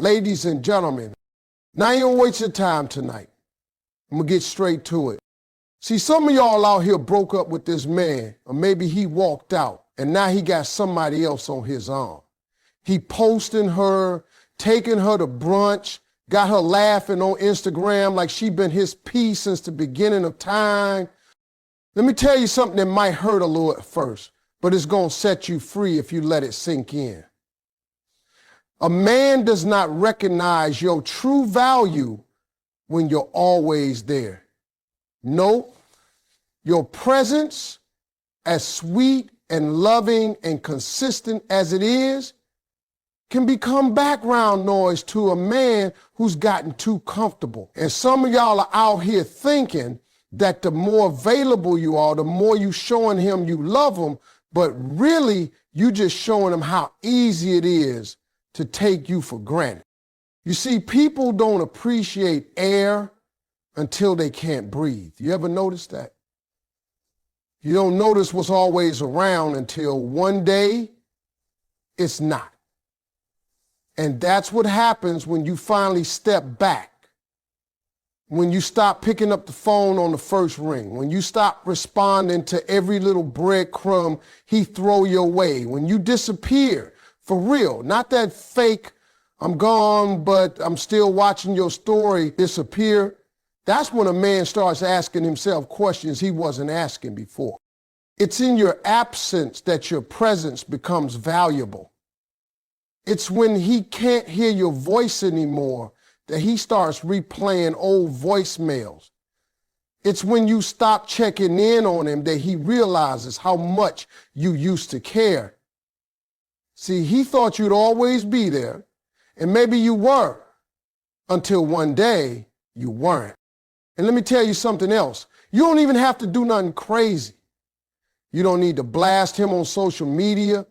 Ladies and gentlemen, now I ain't gonna waste your time tonight. I'm gonna get straight to it. See, some of y'all out here broke up with this man, or maybe he walked out, and now he got somebody else on his arm. He posting her, taking her to brunch, got her laughing on Instagram like she been his piece since the beginning of time. Let me tell you something that might hurt a little at first, but it's gonna set you free if you let it sink in. A man does not recognize your true value when you're always there. No, your presence, as sweet and loving and consistent as it is, can become background noise to a man who's gotten too comfortable. And some of y'all are out here thinking that the more available you are, the more you showing him you love him, but really you just showing him how easy it is to take you for granted. You see, people don't appreciate air until they can't breathe. You ever notice that? You don't notice what's always around until one day it's not. And that's what happens when you finally step back. When you stop picking up the phone on the first ring, when you stop responding to every little breadcrumb he throw your way, when you disappear for real, not that fake, I'm gone, but I'm still watching your story disappear. That's when a man starts asking himself questions he wasn't asking before. It's in your absence that your presence becomes valuable. It's when he can't hear your voice anymore that he starts replaying old voicemails. It's when you stop checking in on him that he realizes how much you used to care. See, he thought you'd always be there, and maybe you were, until one day you weren't. And let me tell you something else. You don't even have to do nothing crazy. You don't need to blast him on social media.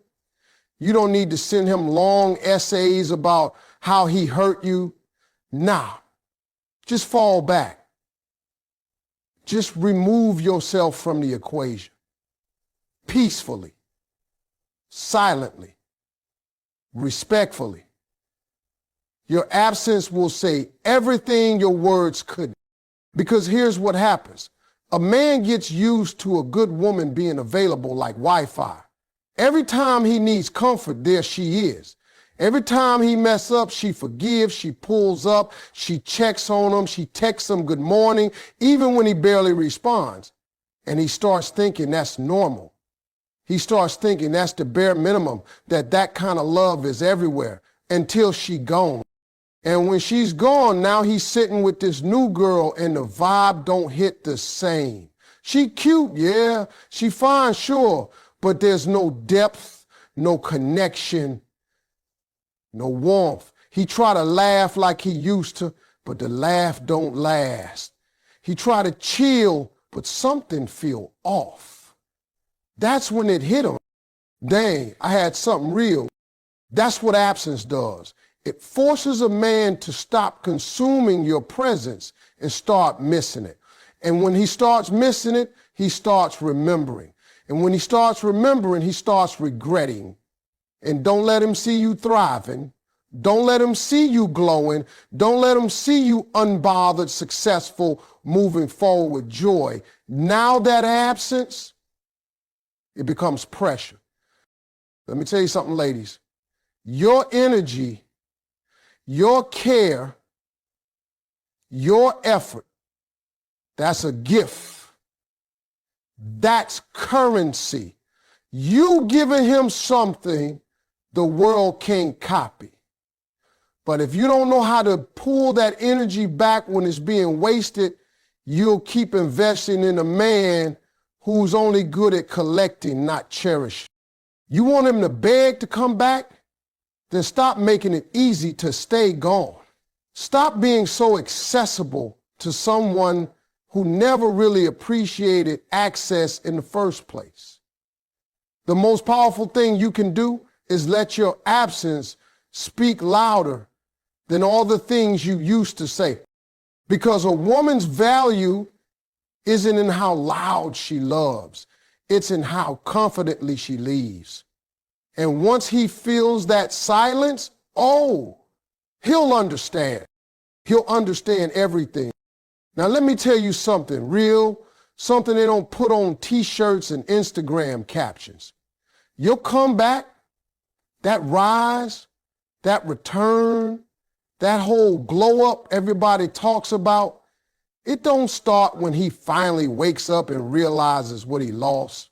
You don't need to send him long essays about how he hurt you. Nah, just fall back. Just remove yourself from the equation. Peacefully, silently, respectfully. Your absence will say everything your words couldn't. Because here's what happens. A man gets used to a good woman being available like Wi-Fi. Every time he needs comfort, there she is. Every time he mess up, she forgives, she pulls up, she checks on him, she texts him good morning, even when he barely responds. And he starts thinking that's normal. He starts thinking that's the bare minimum, that kind of love is everywhere until she gone. And when she's gone, now he's sitting with this new girl and the vibe don't hit the same. She cute, yeah, she fine, sure, but there's no depth, no connection, no warmth. He try to laugh like he used to, but the laugh don't last. He try to chill, but something feel off. That's when it hit him. Dang, I had something real. That's what absence does. It forces a man to stop consuming your presence and start missing it. And when he starts missing it, he starts remembering. And when he starts remembering, he starts regretting. And don't let him see you thriving. Don't let him see you glowing. Don't let him see you unbothered, successful, moving forward with joy. Now that absence, it becomes pressure. Let me tell you something, ladies. Your energy, your care, your effort, that's a gift. That's currency. You giving him something the world can't copy. But if you don't know how to pull that energy back when it's being wasted, you'll keep investing in a man who's only good at collecting, not cherishing. You want him to beg to come back? Then stop making it easy to stay gone. Stop being so accessible to someone who never really appreciated access in the first place. The most powerful thing you can do is let your absence speak louder than all the things you used to say. Because a woman's value isn't in how loud she loves, it's in how confidently she leaves. And once he feels that silence, oh, He'll understand. He'll understand everything. Now let me tell you something real, something they don't put on t-shirts and Instagram captions. Your comeback, that rise, that return, that whole glow up everybody talks about, it don't start when he finally wakes up and realizes what he lost.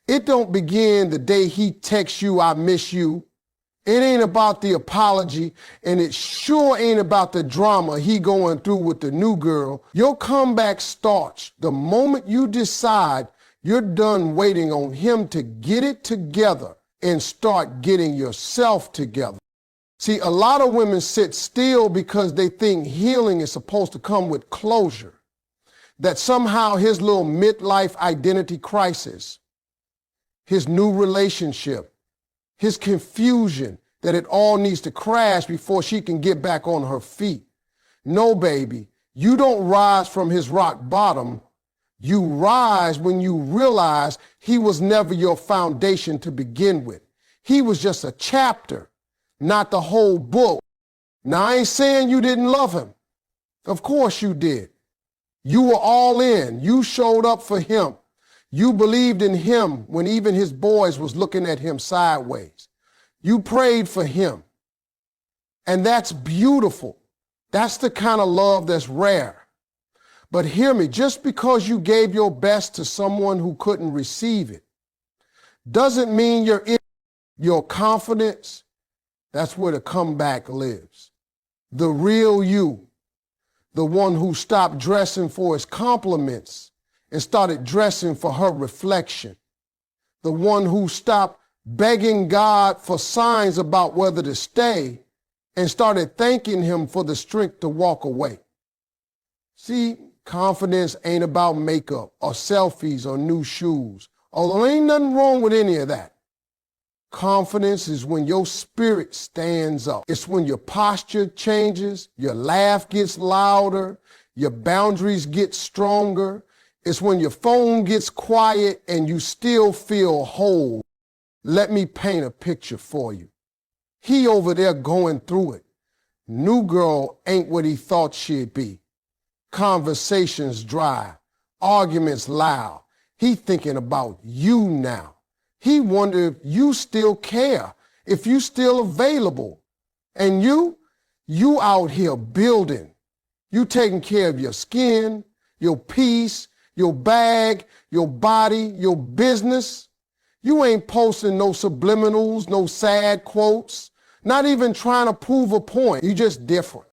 It don't begin the day he texts you, I miss you. It ain't about the apology, and it sure ain't about the drama he going through with the new girl. Your comeback starts the moment you decide you're done waiting on him to get it together and start getting yourself together. See, a lot of women sit still because they think healing is supposed to come with closure, that somehow his little midlife identity crisis, his new relationship, his confusion, that it all needs to crash before she can get back on her feet. No, baby, you don't rise from his rock bottom. You rise when you realize he was never your foundation to begin with. He was just a chapter, not the whole book. Now, I ain't saying you didn't love him. Of course you did. You were all in. You showed up for him. You believed in him when even his boys was looking at him sideways. You prayed for him. And that's beautiful. That's the kind of love that's rare. But hear me, just because you gave your best to someone who couldn't receive it doesn't mean you're in. Your confidence, that's where the comeback lives. The real you, the one who stopped dressing for his compliments and started dressing for her reflection. The one who stopped begging God for signs about whether to stay and started thanking him for the strength to walk away. See, confidence ain't about makeup or selfies or new shoes, although ain't nothing wrong with any of that. Confidence is when your spirit stands up. It's when your posture changes, your laugh gets louder, your boundaries get stronger. It's when your phone gets quiet and you still feel whole. Let me paint a picture for you. He over there going through it. New girl ain't what he thought she'd be. Conversations dry, arguments loud. He thinking about you now. He wonder if you still care, if you still available. And you out here building. You taking care of your skin, your peace, your bag, your body, your business. You ain't posting no subliminals, no sad quotes, not even trying to prove a point. You just different.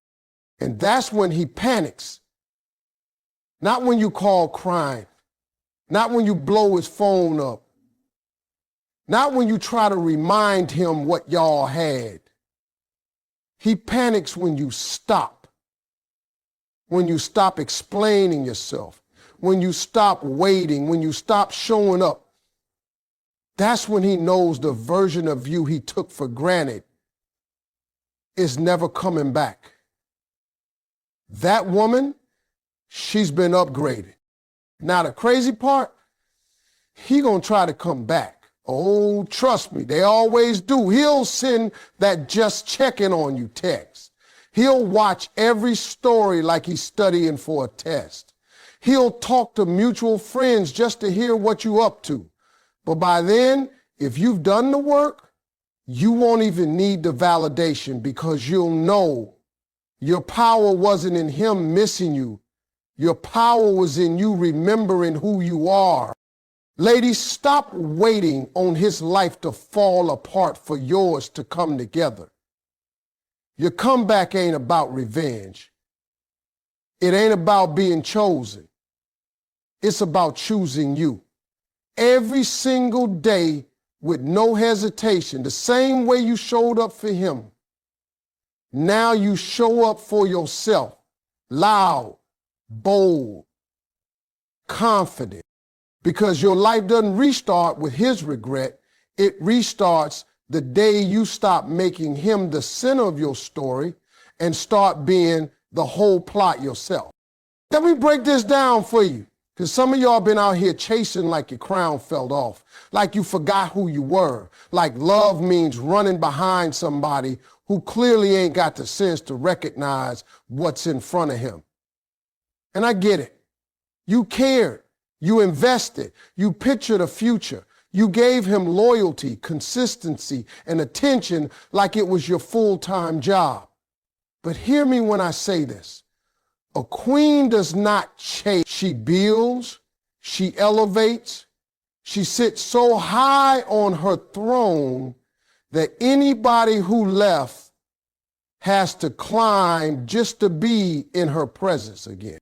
And that's when he panics. Not when you call crying, not when you blow his phone up, not when you try to remind him what y'all had. He panics when you stop explaining yourself, when you stop waiting, when you stop showing up. That's when he knows the version of you he took for granted is never coming back. That woman, she's been upgraded. Now the crazy part, he gonna try to come back. Oh, trust me, they always do. He'll send that just checking on you text. He'll watch every story like he's studying for a test. He'll talk to mutual friends just to hear what you up to. But by then, if you've done the work, you won't even need the validation because you'll know your power wasn't in him missing you. Your power was in you remembering who you are. Ladies, stop waiting on his life to fall apart for yours to come together. Your comeback ain't about revenge. It ain't about being chosen. It's about choosing you. Every single day with no hesitation, the same way you showed up for him. Now you show up for yourself, loud, bold, confident, because your life doesn't restart with his regret. It restarts the day you stop making him the center of your story and start being the whole plot yourself. Let me break this down for you. Because some of y'all been out here chasing like your crown fell off, like you forgot who you were, like love means running behind somebody who clearly ain't got the sense to recognize what's in front of him. And I get it. You cared. You invested. You pictured a future. You gave him loyalty, consistency, and attention like it was your full-time job. But hear me when I say this. A queen does not chase. She builds. She elevates. She sits so high on her throne that anybody who left has to climb just to be in her presence again.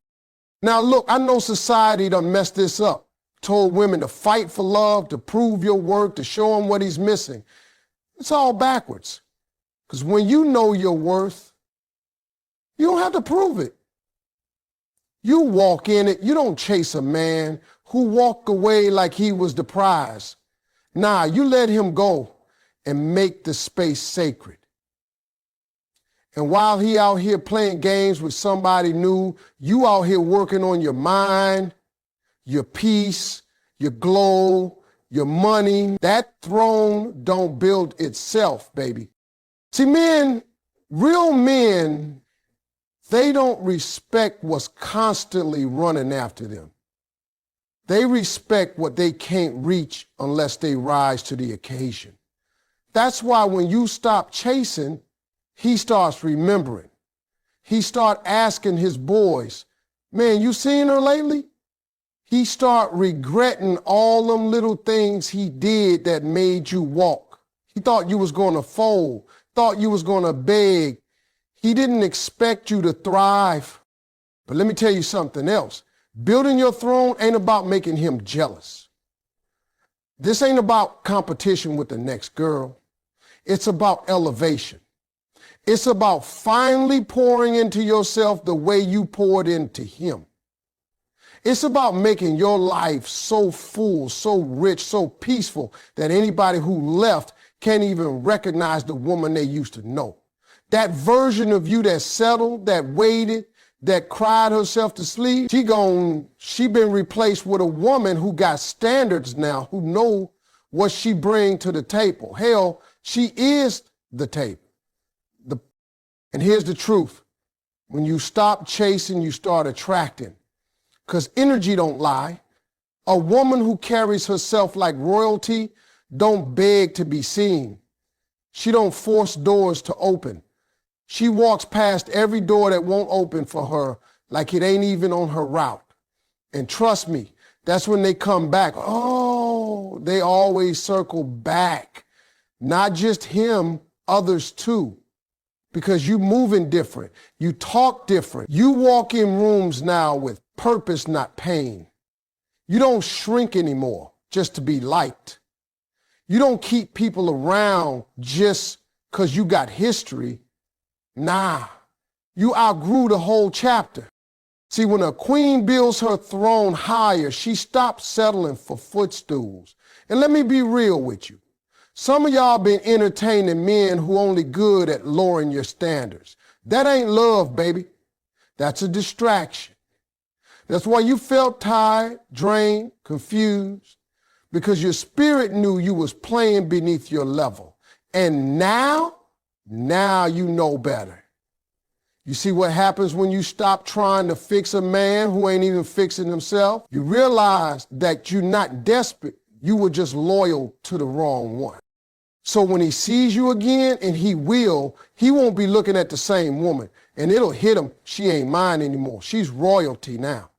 Now look, I know society done messed this up. Told women to fight for love, to prove your worth, to show him what he's missing. It's all backwards. Because when you know your worth, you don't have to prove it. You walk in it. You don't chase a man who walked away like he was the prize. Nah, you let him go and make the space sacred. And while he out here playing games with somebody new, you out here working on your mind, your peace, your glow, your money. That throne don't build itself, baby. See, real men, they don't respect what's constantly running after them. They respect what they can't reach unless they rise to the occasion. That's why when you stop chasing, he starts remembering. He start asking his boys, man, you seen her lately? He start regretting all them little things he did that made you walk. He thought you was going to fold, thought you was going to beg. He didn't expect you to thrive. But let me tell you something else. Building your throne ain't about making him jealous. This ain't about competition with the next girl. It's about elevation. It's about finally pouring into yourself the way you poured into him. It's about making your life so full, so rich, so peaceful that anybody who left can't even recognize the woman they used to know. That version of you that settled, that waited, that cried herself to sleep, she been replaced with a woman who got standards now, who know what she bring to the table. Hell, she is the table. And here's the truth. When you stop chasing, you start attracting. Because energy don't lie. A woman who carries herself like royalty don't beg to be seen. She don't force doors to open. She walks past every door that won't open for her like it ain't even on her route. And trust me, that's when they come back. Oh, they always circle back. Not just him, others too. Because you moving different. You talk different. You walk in rooms now with purpose, not pain. You don't shrink anymore just to be liked. You don't keep people around just because you got history. Nah, you outgrew the whole chapter. See, when a queen builds her throne higher, she stops settling for footstools. And let me be real with you. Some of y'all been entertaining men who only good at lowering your standards. That ain't love, baby. That's a distraction. That's why you felt tired, drained, confused, because your spirit knew you was playing beneath your level. And now you know better. You see what happens when you stop trying to fix a man who ain't even fixing himself? You realize that you're not desperate. You were just loyal to the wrong one. So when he sees you again, and he won't be looking at the same woman. And it'll hit him, she ain't mine anymore. She's royalty now.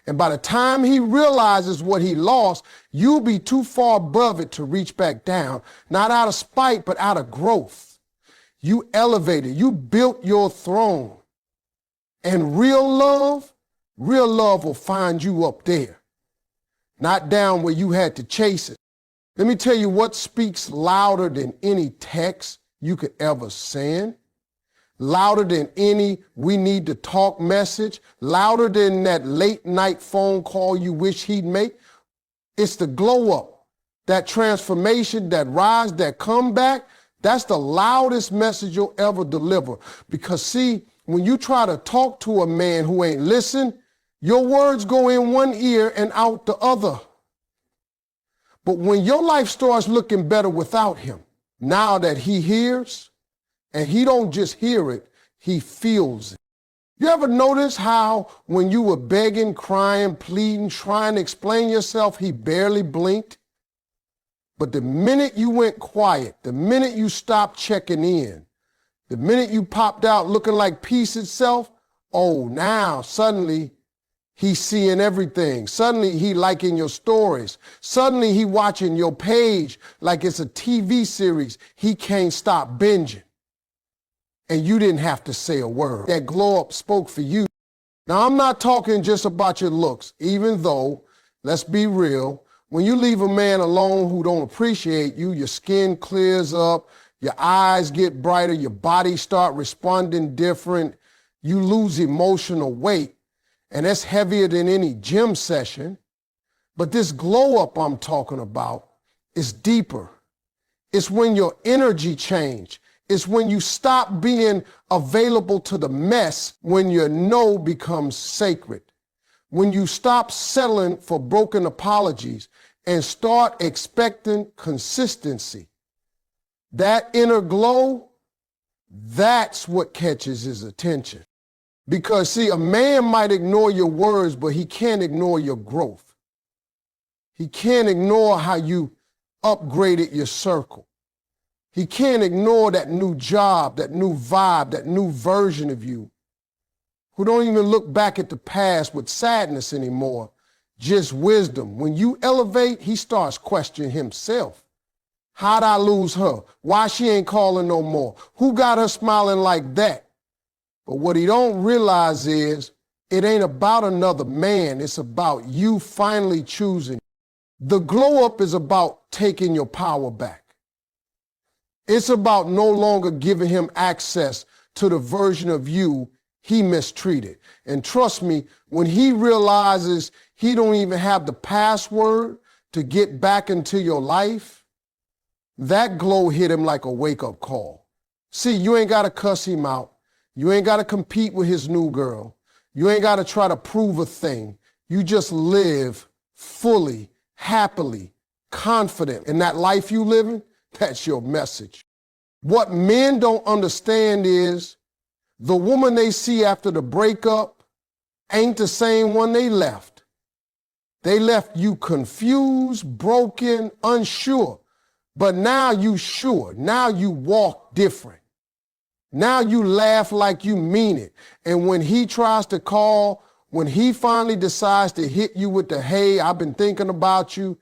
And by the time he realizes what he lost, you'll be too far above it to reach back down. Not out of spite, but out of growth. You elevated, you built your throne. And real love will find you up there. Not down where you had to chase it. Let me tell you what speaks louder than any text you could ever send, louder than any we need to talk message, louder than that late night phone call you wish he'd make. It's the glow up, that transformation, that rise, that comeback. That's the loudest message you'll ever deliver. Because see, when you try to talk to a man who ain't listen, your words go in one ear and out the other. But when your life starts looking better without him, now that he hears And he don't just hear it, he feels it. You ever notice how when you were begging, crying, pleading, trying to explain yourself, he barely blinked? But the minute you went quiet, the minute you stopped checking in, the minute you popped out looking like peace itself, oh, now suddenly he's seeing everything. Suddenly he liking your stories. Suddenly he watching your page like it's a TV series he can't stop binging. And you didn't have to say a word. That glow up spoke for you. Now, I'm not talking just about your looks, even though, let's be real, when you leave a man alone who don't appreciate you, your skin clears up, your eyes get brighter, your body start responding different, you lose emotional weight, and that's heavier than any gym session. But this glow up I'm talking about is deeper. It's when your energy change. It's when you stop being available to the mess, when your no becomes sacred. When you stop settling for broken apologies and start expecting consistency. That inner glow, that's what catches his attention. Because see, a man might ignore your words, but he can't ignore your growth. He can't ignore how you upgraded your circle. He can't ignore that new job, that new vibe, that new version of you, who don't even look back at the past with sadness anymore, just wisdom. When you elevate, he starts questioning himself. How'd I lose her? Why she ain't calling no more? Who got her smiling like that? But what he don't realize is it ain't about another man. It's about you finally choosing. The glow up is about taking your power back. It's about no longer giving him access to the version of you he mistreated. And trust me, when he realizes he don't even have the password to get back into your life, that glow hit him like a wake-up call. See, you ain't got to cuss him out. You ain't got to compete with his new girl. You ain't got to try to prove a thing. You just live fully, happily, confident in that life you living. That's your message. What men don't understand is the woman they see after the breakup ain't the same one they left. They left you confused, broken, unsure. But now you sure. Now you walk different. Now you laugh like you mean it. And when he tries to call, when he finally decides to hit you with the, hey, I've been thinking about you,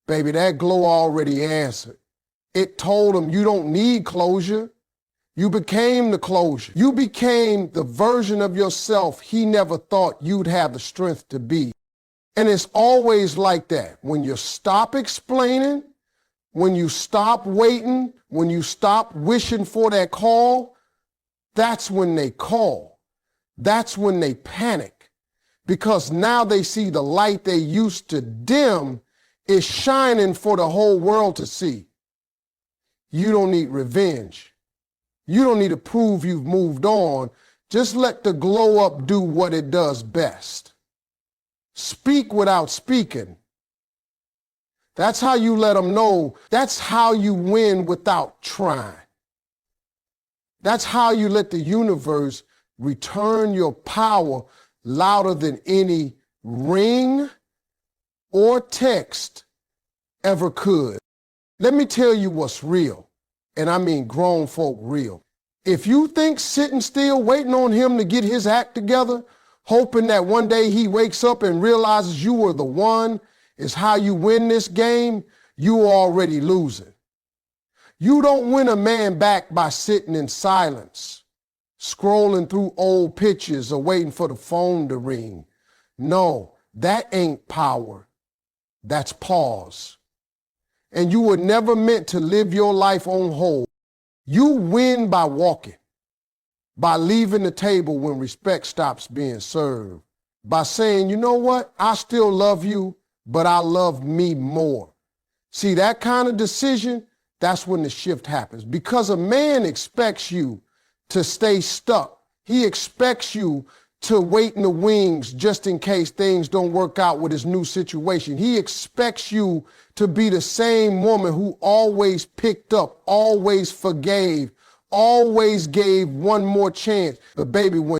baby, that glow already answered. It told him you don't need closure. You became the closure. You became the version of yourself he never thought you'd have the strength to be. And it's always like that. When you stop explaining, when you stop waiting, when you stop wishing for that call, that's when they call. That's when they panic. Because now they see the light they used to dim is shining for the whole world to see. You don't need revenge. You don't need to prove you've moved on. Just let the glow up do what it does best. Speak without speaking. That's how you let them know. That's how you win without trying. That's how you let the universe return your power louder than any ring or text ever could. Let me tell you what's real, and I mean grown folk real. If you think sitting still waiting on him to get his act together, hoping that one day he wakes up and realizes you were the one, is how you win this game, you are already losing. You don't win a man back by sitting in silence, scrolling through old pictures or waiting for the phone to ring. No, that ain't power. That's pause. And you were never meant to live your life on hold. You win by walking, by leaving the table when respect stops being served, by saying, you know what, I still love you, but I love me more. See, that kind of decision, that's when the shift happens. Because a man expects you to stay stuck. He expects you to wait in the wings just in case things don't work out with his new situation. He expects you to be the same woman who always picked up, always forgave, always gave one more chance. But baby, when